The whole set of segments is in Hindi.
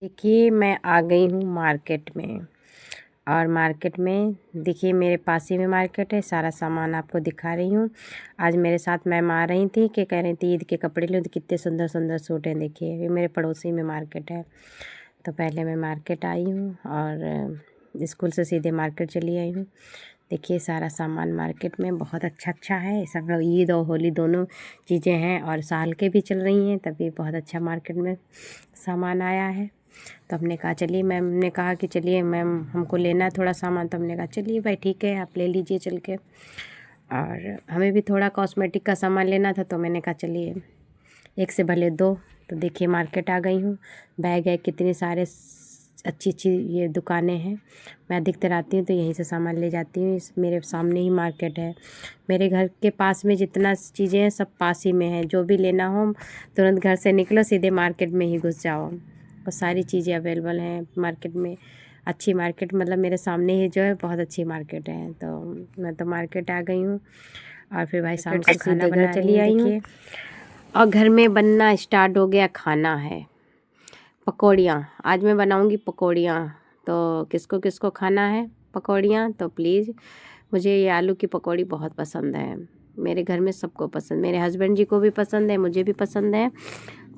देखिए मैं आ गई हूँ मार्केट में। और मार्केट में देखिए मेरे पास ही में मार्केट है, सारा सामान आपको दिखा रही हूँ। आज मेरे साथ मैम आ रही थी कि कह रही थी ईद के कपड़े लो, तो कितने सुंदर सुंदर सूट हैं। देखिए ये मेरे पड़ोसी में मार्केट है। तो पहले मैं मार्केट आई हूँ और स्कूल से सीधे मार्केट चली आई हूँ। देखिए सारा सामान मार्केट में बहुत अच्छा है। सब लोग ईद और होली दोनों चीज़ें हैं और साल के भी चल रही हैं, तभी बहुत अच्छा मार्केट में सामान आया है। तो हमने कहा चलिए, मैम ने कहा कि चलिए मैम हमको लेना है थोड़ा सामान। तो हमने कहा चलिए भाई ठीक है, आप ले लीजिए चल के। और हमें भी थोड़ा कॉस्मेटिक का सामान लेना था, तो मैंने कहा चलिए एक से भले दो। तो देखिए मार्केट आ गई हूँ। बैग है, कितने सारे अच्छी अच्छी ये दुकानें हैं। मैं अधिकतर आती हूँ तो यहीं से सामान ले जाती हूँ। इस मेरे सामने ही मार्केट है। मेरे घर के पास में जितना चीज़ें हैं सब पास ही में है। जो भी लेना हो तुरंत घर से निकलो, सीधे मार्केट में ही घुस जाओ और सारी चीज़ें अवेलेबल हैं मार्केट में। अच्छी मार्केट मतलब मेरे सामने ही जो है बहुत अच्छी मार्केट है। तो मैं तो मार्केट आ गई हूँ और फिर भाई शाम को खाना बना चली आई हूँ। और घर में बनना स्टार्ट हो गया, खाना है पकौड़ियाँ। आज मैं बनाऊंगी पकौड़ियाँ। तो किसको किसको खाना है पकौड़ियाँ, तो प्लीज़, मुझे ये आलू की पकौड़ी बहुत पसंद है। मेरे घर में सबको पसंद, मेरे हस्बैंड जी को भी पसंद है, मुझे भी पसंद है।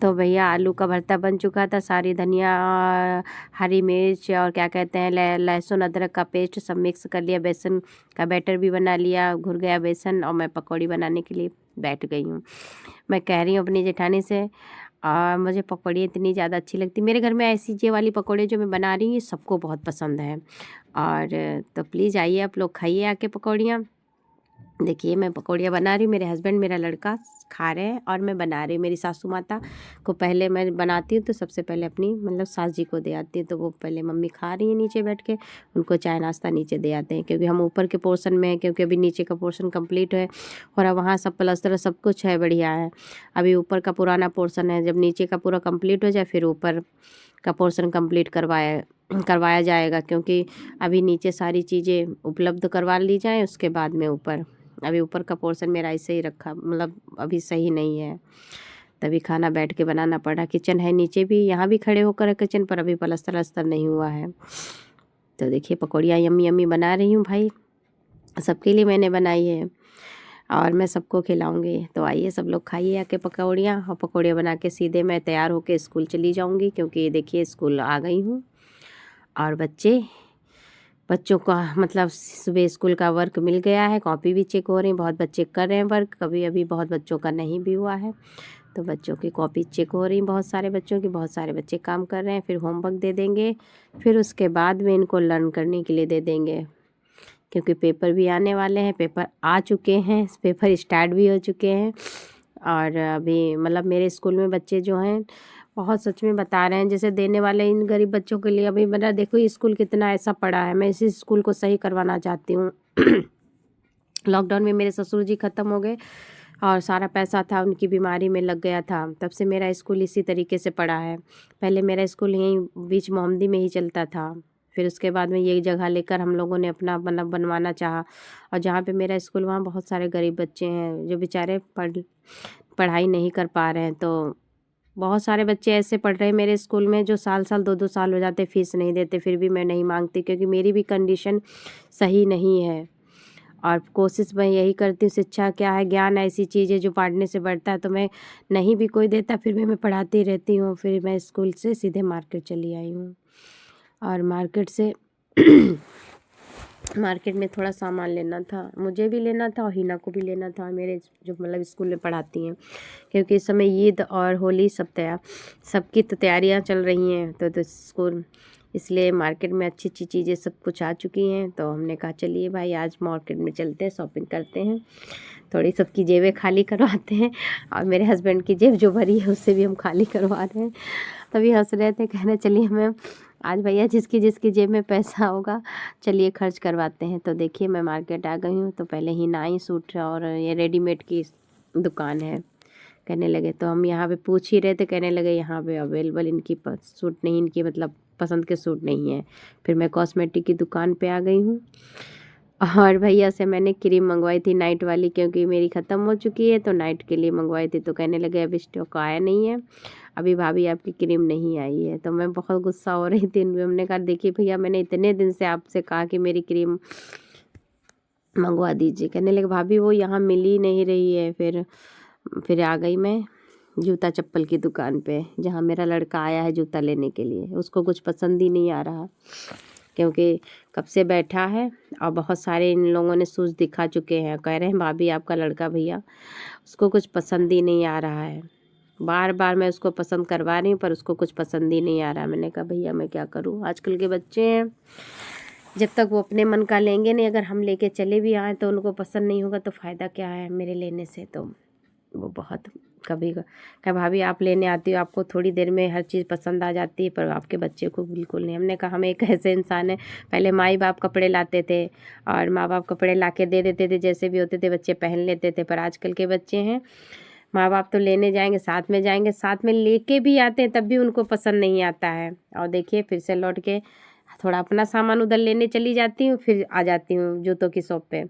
तो भैया आलू का भरता बन चुका था, सारी धनिया, हरी मिर्च और क्या कहते हैं लहसुन अदरक का पेस्ट सब मिक्स कर लिया, बेसन का बैटर भी बना लिया, घुल गया बेसन, और मैं पकौड़ी बनाने के लिए बैठ गई हूँ। मैं कह रही हूँ अपनी जेठानी से, और मुझे पकौड़ी इतनी ज़्यादा अच्छी लगती। मेरे घर में ऐसी ये वाली पकौड़े जो मैं बना रही हूँ ये सबको बहुत पसंद है। और तो प्लीज़ आइए आप लोग, खाइए आके पकौड़ियाँ। देखिए मैं पकौड़ियाँ बना रही हूँ, मेरे हस्बैंड मेरा लड़का खा रहे हैं और मैं बना रही हूँ। मेरी सासू माता को पहले मैं बनाती हूँ तो सबसे पहले अपनी मतलब सास जी को दे आती हूँ। तो वो पहले मम्मी खा रही है नीचे बैठ के, उनको चाय नाश्ता नीचे दे आते हैं, क्योंकि हम ऊपर के पोर्शन में हैं, क्योंकि अभी नीचे का पोर्शन कंप्लीट है और अब वहाँ सब प्लस्तर सब कुछ है, बढ़िया है। अभी ऊपर का पुराना पोर्शन है, जब नीचे का पूरा कंप्लीट हो जाए फिर ऊपर का पोर्शन कंप्लीट करवाया जाएगा, क्योंकि अभी नीचे सारी चीज़ें उपलब्ध करवा ली जाए उसके बाद में ऊपर। अभी ऊपर का पोर्शन मेरा ऐसे ही रखा, मतलब अभी सही नहीं है, तभी खाना बैठ के बनाना पड़ा। किचन है नीचे भी, यहाँ भी खड़े होकर किचन पर, अभी पलस्तर वस्तर नहीं हुआ है। तो देखिए पकौड़ियाँ यम्मी यम्मी बना रही हूँ भाई, सबके लिए मैंने बनाई है और मैं सबको खिलाऊंगी। तो आइए सब लोग खाइए आके पकौड़ियाँ। और पकौड़ियाँ बना के सीधे मैं तैयार होके स्कूल चली जाऊंगी, क्योंकि देखिए स्कूल आ गई हूँ। और बच्चों का मतलब सुबह स्कूल का वर्क मिल गया है, कॉपी भी चेक हो रही, बहुत बच्चे कर रहे हैं वर्क, कभी अभी बहुत बच्चों का नहीं भी हुआ है। तो बच्चों की कॉपी चेक हो रही, बहुत सारे बच्चों की, बहुत सारे बच्चे काम कर रहे हैं। फिर होमवर्क दे देंगे, फिर उसके बाद में इनको लर्न करने के लिए दे देंगे, क्योंकि पेपर भी आने वाले हैं। पेपर आ चुके हैं, पेपर स्टार्ट भी हो चुके हैं। और अभी मतलब मेरे स्कूल में बच्चे जो हैं बहुत सच में बता रहे हैं, जैसे देने वाले इन गरीब बच्चों के लिए। अभी मेरा देखो ये स्कूल कितना ऐसा पड़ा है, मैं इसी स्कूल को सही करवाना चाहती हूँ। लॉकडाउन में मेरे ससुर जी ख़त्म हो गए और सारा पैसा था उनकी बीमारी में लग गया था, तब से मेरा स्कूल इसी तरीके से पड़ा है। पहले मेरा स्कूल यहीं बीच मोहम्मदी में ही चलता था, फिर उसके बाद में ये जगह लेकर हम लोगों ने अपना मतलब बनवाना चाहा। और जहाँ पे मेरा स्कूल वहाँ बहुत सारे गरीब बच्चे हैं जो बेचारे पढ़ाई नहीं कर पा रहे हैं। तो बहुत सारे बच्चे ऐसे पढ़ रहे हैं मेरे स्कूल में जो साल साल 2-2 साल हो जाते फीस नहीं देते, फिर भी मैं नहीं मांगती, क्योंकि मेरी भी कंडीशन सही नहीं है। और कोशिश मैं यही करती हूँ, शिक्षा क्या है, ज्ञान ऐसी चीज़ है जो पढ़ने से बढ़ता है। तो मैं नहीं भी कोई देता फिर भी मैं पढ़ाती रहती हूँ। फिर मैं स्कूल से सीधे मार्केट चली आई हूँ और मार्केट से मार्केट में थोड़ा सामान लेना था, मुझे भी लेना था और हिना को भी लेना था, मेरे जो मतलब स्कूल में पढ़ाती हैं, क्योंकि इस समय ईद और होली सबकी तो तैयारियां चल रही हैं। तो स्कूल इसलिए मार्केट में अच्छी अच्छी चीज़ें सब कुछ आ चुकी हैं। तो हमने कहा चलिए भाई आज मार्केट में चलते हैं, शॉपिंग करते हैं, थोड़ी सबकी जेबें खाली करवाते हैं। और मेरे हस्बैंड की जेब जो भरी है उससे भी हम खाली करवा रहे हैं। तभी हंस रहे थे, कहने चलिए मैम आज भैया जिसकी जिसकी जेब में पैसा होगा चलिए खर्च करवाते हैं। तो देखिए मैं मार्केट आ गई हूँ। तो पहले ही नाई सूट और ये रेडीमेड की दुकान है, कहने लगे। तो हम यहाँ पे पूछ ही रहे थे, कहने लगे यहाँ पे अवेलेबल इनकी सूट नहीं, इनकी मतलब पसंद के सूट नहीं है। फिर मैं कॉस्मेटिक की दुकान पे आ गई हूँ और भैया से मैंने क्रीम मंगवाई थी नाइट वाली, क्योंकि मेरी ख़त्म हो चुकी है, तो नाइट के लिए मंगवाई थी। तो कहने लगे अभी स्टॉक आया नहीं है, अभी भाभी आपकी क्रीम नहीं आई है। तो मैं बहुत गुस्सा हो रही थी। हमने कहा देखिए भैया, मैंने इतने दिन से आपसे कहा कि मेरी क्रीम मंगवा दीजिए। कहने लगे भाभी वो यहाँ मिल ही नहीं रही है। फिर आ गई मैं जूता चप्पल की दुकान पे, जहाँ मेरा लड़का आया है जूता लेने के लिए। उसको कुछ पसंद ही नहीं आ रहा, क्योंकि कब से बैठा है और बहुत सारे इन लोगों ने शूज़ दिखा चुके हैं। कह रहे हैं भाभी आपका लड़का भैया, उसको कुछ पसंद ही नहीं आ रहा है। बार बार मैं उसको पसंद करवा रही हूँ, पर उसको कुछ पसंद ही नहीं आ रहा। मैंने कहा भैया मैं क्या करूँ, आजकल के बच्चे हैं, जब तक वो अपने मन का लेंगे नहीं, अगर हम लेके चले भी आए तो उनको पसंद नहीं होगा तो फ़ायदा क्या है मेरे लेने से। तो वो बहुत कभी कहा भाभी आप लेने आती हो, आपको थोड़ी देर में हर चीज़ पसंद आ जाती है, पर आपके बच्चे को बिल्कुल नहीं। हमने कहा हम एक ऐसे इंसान है, पहले माँ बाप कपड़े लाते थे और माँ बाप कपड़े ला के दे देते थे, जैसे भी होते थे बच्चे पहन लेते थे। पर आजकल के बच्चे हैं, माँ बाप तो लेने जाएंगे, साथ में लेके भी आते हैं, तब भी उनको पसंद नहीं आता है। और देखिए फिर से लौट के थोड़ा अपना सामान उधर लेने चली जाती हूँ, फिर आ जाती हूँ जूतों की शॉप पे।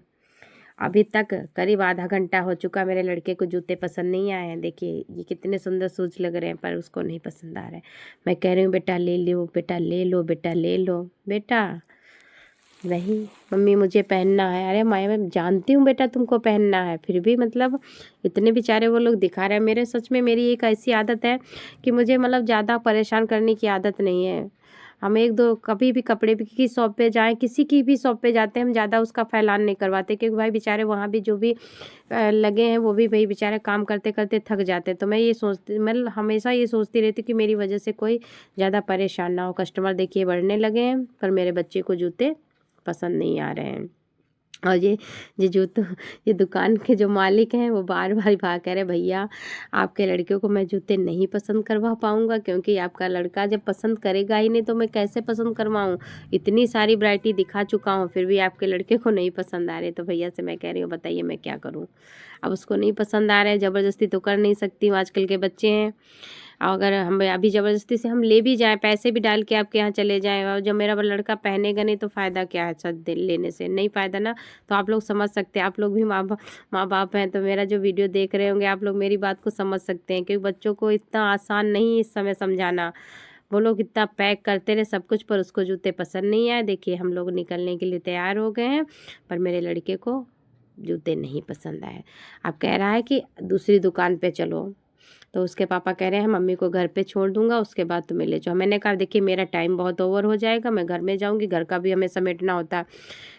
अभी तक करीब आधा घंटा हो चुका, मेरे लड़के को जूते पसंद नहीं आए हैं। देखिए ये कितने सुंदर शूज लग रहे हैं, पर उसको नहीं पसंद आ रहे हैं। मैं कह रही हूँ बेटा ले लो, बेटा ले लो, बेटा ले लो। बेटा नहीं मम्मी मुझे पहनना है। अरे मैं जानती हूँ बेटा तुमको पहनना है, फिर भी मतलब इतने बेचारे वो लोग दिखा रहे हैं। मेरे सच में मेरी एक ऐसी आदत है कि मुझे मतलब ज़्यादा परेशान करने की आदत नहीं है। हम एक दो कभी भी कपड़े की शॉप पे जाएं, किसी की भी शॉप पे जाते हैं, हम ज़्यादा उसका फैलान नहीं करवाते, क्योंकि भाई बेचारे वहाँ भी जो भी लगे हैं वो भी भाई बेचारे काम करते करते थक जाते हैं। तो मैं ये सोचती, मैं हमेशा ये सोचती रहती कि मेरी वजह से कोई ज़्यादा परेशान ना हो। कस्टमर देखिए बढ़ने लगे हैं, पर मेरे बच्चे को जूते पसंद नहीं आ रहे हैं। और ये जूते, ये दुकान के जो मालिक हैं वो बार बार कह रहे भैया आपके लड़के को मैं जूते नहीं पसंद करवा पाऊँगा, क्योंकि आपका लड़का जब पसंद करेगा ही नहीं तो मैं कैसे पसंद करवाऊँ। इतनी सारी वैरायटी दिखा चुका हूँ, फिर भी आपके लड़के को नहीं पसंद आ रहे। तो भैया से मैं कह रही हूँ बताइए मैं क्या करूँ। अब उसको नहीं पसंद आ रहे हैं, ज़बरदस्ती तो कर नहीं सकती हूँ, आजकल के बच्चे हैं। अगर हम अभी ज़बरदस्ती से हम ले भी जाएँ, पैसे भी डाल के आपके यहाँ चले जाएँ, और जब मेरा लड़का पहनेगा नहीं तो फ़ायदा क्या है सच लेने से, नहीं फ़ायदा ना। तो आप लोग समझ सकते हैं, आप लोग भी माँ बाप हैं, तो मेरा जो वीडियो देख रहे होंगे आप लोग मेरी बात को समझ सकते हैं, क्योंकि बच्चों को इतना आसान नहीं इस समय समझाना। वो लोग इतना पैक करते रहे सब कुछ, पर उसको जूते पसंद नहीं आए। देखिए हम लोग निकलने के लिए तैयार हो गए हैं, पर मेरे लड़के को जूते नहीं पसंद आए। अब कह रहा है कि दूसरी दुकान पे चलो, तो उसके पापा कह रहे हैं मम्मी को घर पे छोड़ दूंगा, उसके बाद तुम्हें ले जाओ। मैंने कहा देखिए मेरा टाइम बहुत ओवर हो जाएगा, मैं घर में जाऊंगी, घर का भी हमें समेटना होता है।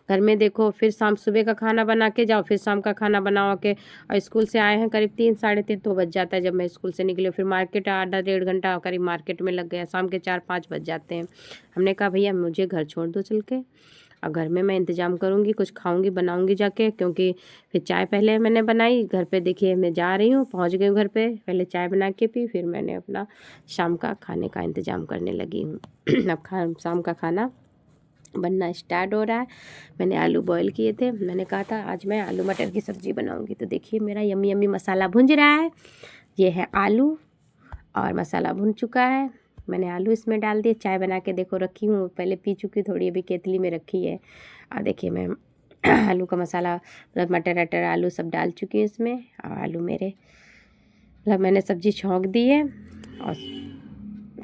घर में देखो फिर सुबह का खाना बना के जाओ, फिर शाम का खाना बनाओ के, और स्कूल से आए हैं करीब 3 साढ़े 3 तो बज जाता है जब मैं स्कूल से निकली। फिर मार्केट आधा डेढ़ घंटा करीब मार्केट में लग गया, शाम के 4-5 बज जाते हैं। हमने कहा भैया मुझे घर छोड़ दो चल के, और घर में मैं इंतज़ाम करूँगी, कुछ खाऊंगी बनाऊंगी जाके, क्योंकि फिर चाय पहले मैंने बनाई। घर पे देखिए मैं जा रही हूँ, पहुँच गई हूँ घर पे, पहले चाय बना के पी, फिर मैंने अपना शाम का खाने का इंतज़ाम करने लगी हूँ। अब शाम का खाना बनना स्टार्ट हो रहा है। मैंने आलू बॉईल किए थे, मैंने कहा था आज मैं आलू मटर की सब्ज़ी बनाऊँगी। तो देखिए मेरा यम्मी यम्मी मसाला भुंज रहा है। ये है आलू और मसाला भुन चुका है। मैंने आलू इसमें डाल दिए, चाय बना के देखो रखी हूँ, पहले पी चुकी थोड़ी, अभी केतली में रखी है। और देखिए मैं आलू का मसाला मतलब मटर वटर आलू सब डाल चुकी हूँ इसमें, और आलू मेरे मतलब मैंने सब्ज़ी छौंक दी है, और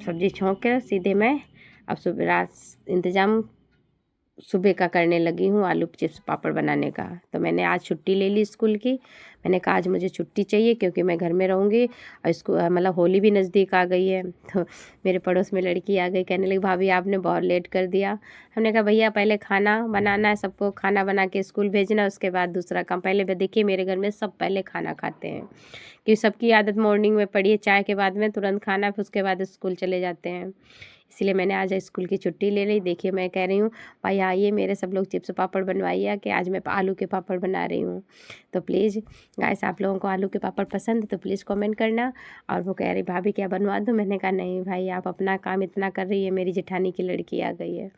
सब्ज़ी छौंक कर सीधे मैं अब सुबह रात इंतज़ाम सुबह का करने लगी हूँ, आलू चिप्स पापड़ बनाने का। तो मैंने आज छुट्टी ले ली स्कूल की। मैंने कहा आज मुझे छुट्टी चाहिए, क्योंकि मैं घर में रहूँगी, और इसको मतलब होली भी नज़दीक आ गई है। तो मेरे पड़ोस में लड़की आ गई, कहने लगी भाभी आपने बहुत लेट कर दिया। हमने कहा भैया पहले खाना बनाना है, सबको खाना बना के स्कूल भेजना, उसके बाद दूसरा काम। पहले देखिए मेरे घर में सब पहले खाना खाते हैं, क्योंकि सबकी आदत मॉर्निंग में पड़ी है चाय के बाद में तुरंत खाना, फिर उसके बाद स्कूल चले जाते हैं। इसलिए मैंने आज स्कूल की छुट्टी ले ली। देखिए मैं कह रही हूँ भाई आइए मेरे सब लोग चिप्स पापड़ बनवाइए, कि आज मैं आलू के पापड़ बना रही हूँ। तो प्लीज़ गाइस आप लोगों को आलू के पापड़ पसंद है तो प्लीज़ कमेंट करना। और वो कह रही भाभी क्या बनवा दूँ, मैंने कहा नहीं भाई आप अपना काम इतना कर रही है, मेरी जेठानी की लड़की आ गई है।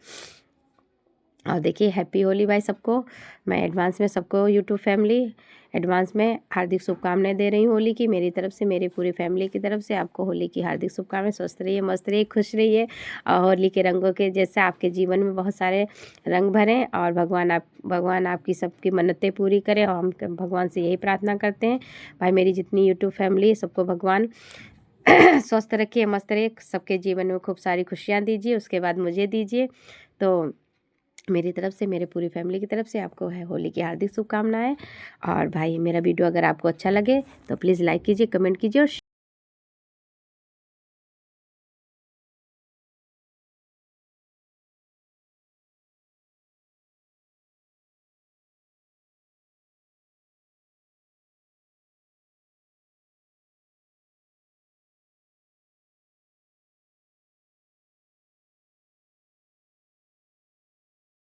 और देखिए हैप्पी होली भाई सबको। मैं एडवांस में सबको यूट्यूब फैमिली एडवांस में हार्दिक शुभकामनाएं दे रही हूँ होली की। मेरी तरफ से, मेरी पूरी फैमिली की तरफ से आपको होली की हार्दिक शुभकामनाएं। स्वस्थ रहिए, मस्त रहिए, खुश रहिए और होली के रंगों के जैसे आपके जीवन में बहुत सारे रंग भरें और भगवान आपकी सबकी मन्नतें पूरी करें। और हम भगवान से यही प्रार्थना करते हैं भाई, मेरी जितनी यूट्यूब फैमिली है सबको भगवान स्वस्थ रखिए, मस्त रहिए, सबके जीवन में खूब सारी खुशियाँ दीजिए, उसके बाद मुझे दीजिए। तो मेरी तरफ से, मेरे पूरी फैमिली की तरफ से आपको है होली की हार्दिक शुभकामनाएं। और भाई मेरा वीडियो अगर आपको अच्छा लगे तो प्लीज़ लाइक कीजिए, कमेंट कीजिए और